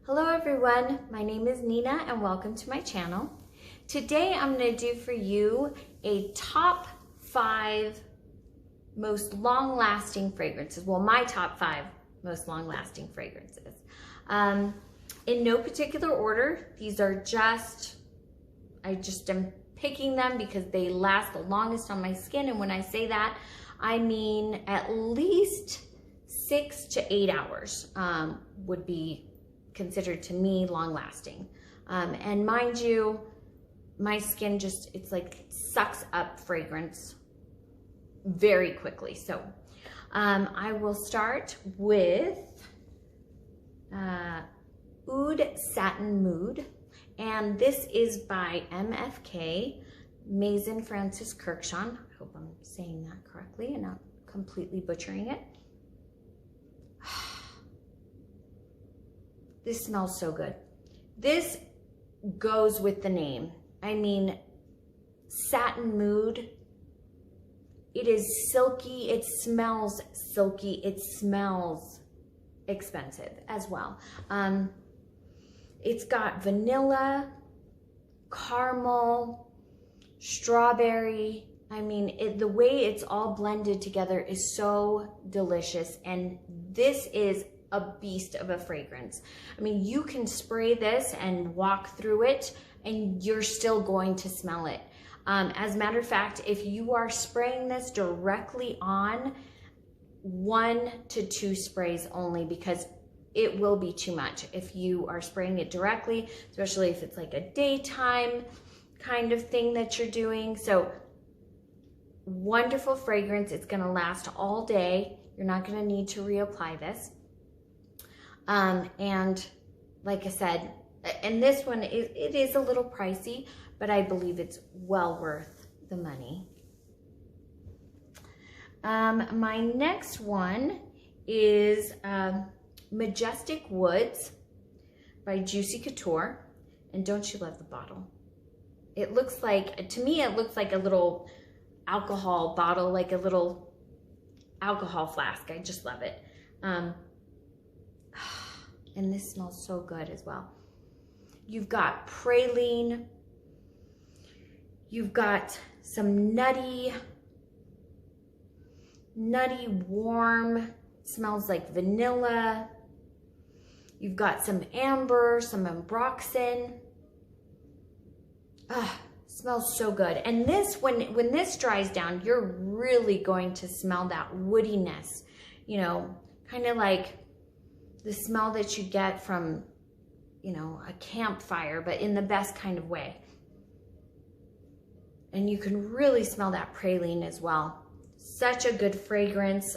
Hello everyone, my name is Nina and welcome to my channel. Today I'm going to do for you a top 5 most long-lasting fragrances. Well, my top 5 most long-lasting fragrances. In no particular order, these are I just am picking them because they last the longest on my skin, and when I say that, I mean at least 6 to 8 hours would be considered to me long lasting. And mind you, my skin it's like sucks up fragrance very quickly. So I will start with Oud Satin Mood. And this is by MFK, Maison Francis Kurkdjian. I hope I'm saying that correctly and not completely butchering it. This smells so good. This goes with the name. I mean, Satin Mood. It is silky. It smells silky. It smells expensive as well. It's got vanilla, caramel, strawberry. I mean, the way it's all blended together is so delicious. And this is a beast of a fragrance. I mean, you can spray this and walk through it and you're still going to smell it. As a matter of fact, if you are spraying this directly on, 1 to 2 sprays only, because it will be too much if you are spraying it directly, especially if it's like a daytime kind of thing that you're doing. So wonderful fragrance. It's going to last all day. You're not going to need to reapply this. And like I said, and this one, it is a little pricey, but I believe it's well worth the money. My next one is Majestic Woods by Juicy Couture. And don't you love the bottle? It looks like, to me, it looks like a little alcohol bottle, like a little alcohol flask. I just love it. And this smells so good as well. You've got praline. You've got some nutty, warm, smells like vanilla. You've got some amber, some ambroxan. Smells so good. And this, when this dries down, you're really going to smell that woodiness, you know, kind of like the smell that you get from, you know, a campfire, but in the best kind of way. And you can really smell that praline as well. Such a good fragrance.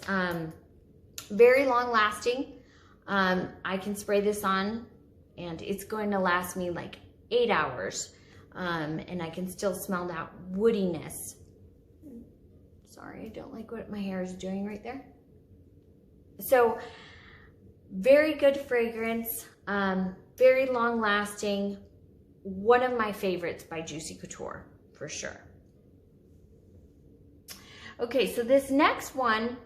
Very long lasting. I can spray this on and it's going to last me like 8 hours. And I can still smell that woodiness. Sorry, I don't like what my hair is doing right there. So, very good fragrance, very long lasting. One of my favorites by Juicy Couture, for sure. Okay, so this next one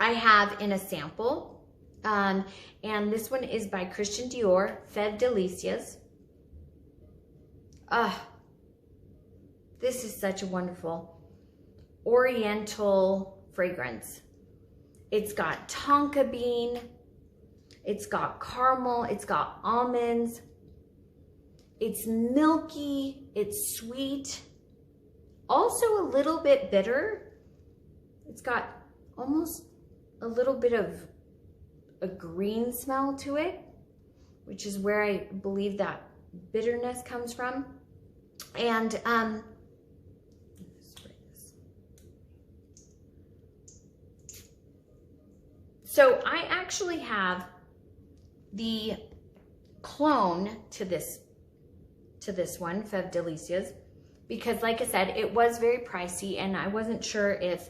I have in a sample, and this one is by Christian Dior, Fève Delicieuses. This is such a wonderful oriental fragrance. It's got tonka bean, it's got caramel, it's got almonds, it's milky, it's sweet, also a little bit bitter. It's got almost a little bit of a green smell to it, which is where I believe that bitterness comes from. And so I actually have the clone to this one, Fève Delicieuses, because like I said, it was very pricey and I wasn't sure if,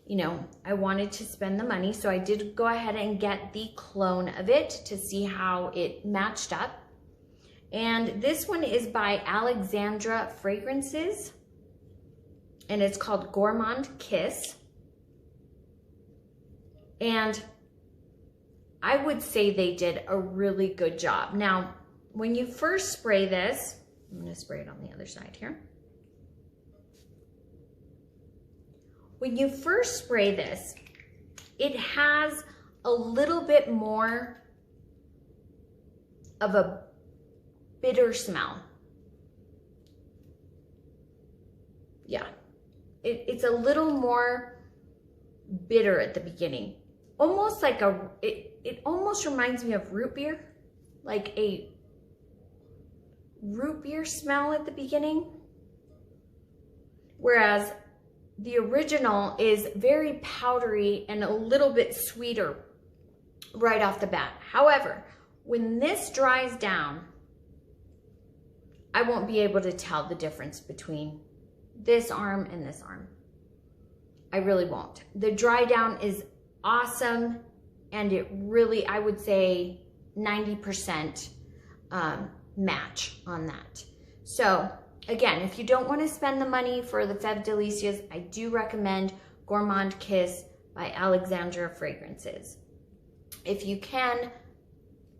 you know, I wanted to spend the money. So I did go ahead and get the clone of it to see how it matched up. And this one is by Alexandra Fragrances and it's called Guerlain Kiss. And I would say they did a really good job. Now, when you first spray this, I'm gonna spray it on the other side here. When you first spray this, it has a little bit more of a bitter smell. Yeah, it's a little more bitter at the beginning. Almost like it almost reminds me of root beer, like a root beer smell at the beginning. Whereas the original is very powdery and a little bit sweeter right off the bat. However, when this dries down, I won't be able to tell the difference between this arm and this arm. I really won't. The dry down is awesome, and it really, I would say 90% match on that. So again, if you don't want to spend the money for the Fève Delicieuses, I do recommend Guerlain Kiss by Alexandra Fragrances. If you can,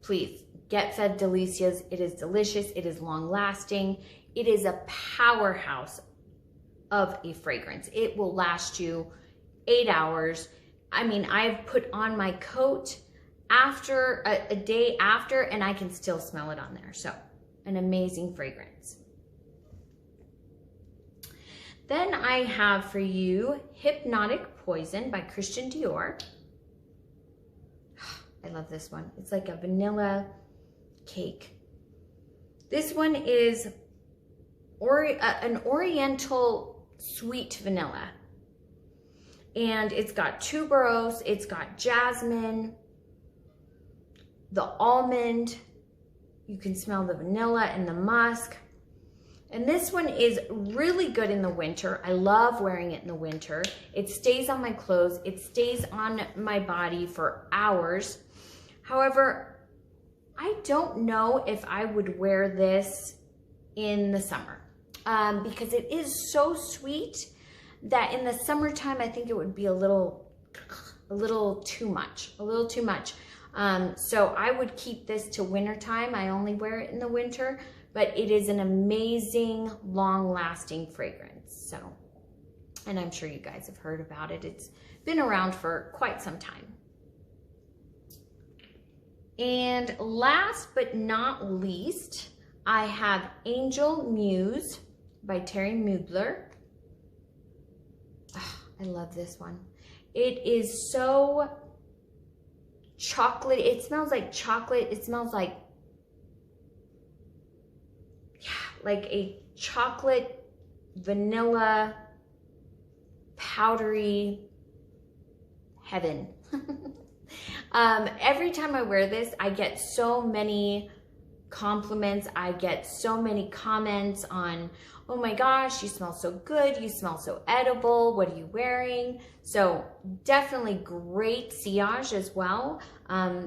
please get Fève Delicieuses. It is delicious. It is long lasting. It is a powerhouse of a fragrance. It will last you 8 hours. I mean, I've put on my coat after a day after, and I can still smell it on there. So an amazing fragrance. Then I have for you Hypnotic Poison by Christian Dior. I love this one. It's like a vanilla cake. This one is an oriental sweet vanilla. And it's got tuberose, it's got jasmine, the almond. You can smell the vanilla and the musk. And this one is really good in the winter. I love wearing it in the winter. It stays on my clothes. It stays on my body for hours. However, I don't know if I would wear this in the summer because it is so sweet that in the summertime, I think it would be a little too much, So I would keep this to wintertime. I only wear it in the winter, but it is an amazing, long-lasting fragrance. So, and I'm sure you guys have heard about it. It's been around for quite some time. And last but not least, I have Angel Mousse by Terry Mugler. Oh, I love this one. It is so chocolate. It smells like chocolate. It smells like, yeah, like a chocolate, vanilla, powdery heaven. Every time I wear this, I get so many compliments. I get so many comments on, oh my gosh, you smell so good. You smell so edible. What are you wearing? So definitely great sillage as well,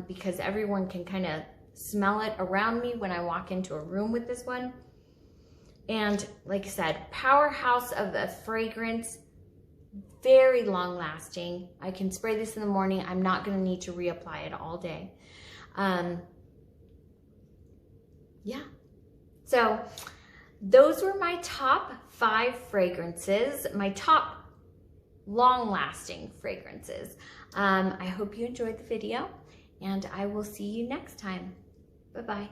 because everyone can kind of smell it around me when I walk into a room with this one. And like I said, powerhouse of a fragrance, very long lasting. I can spray this in the morning. I'm not going to need to reapply it all day. Yeah. So those were my top 5 fragrances, my top long-lasting fragrances. I hope you enjoyed the video, and I will see you next time. Bye-bye.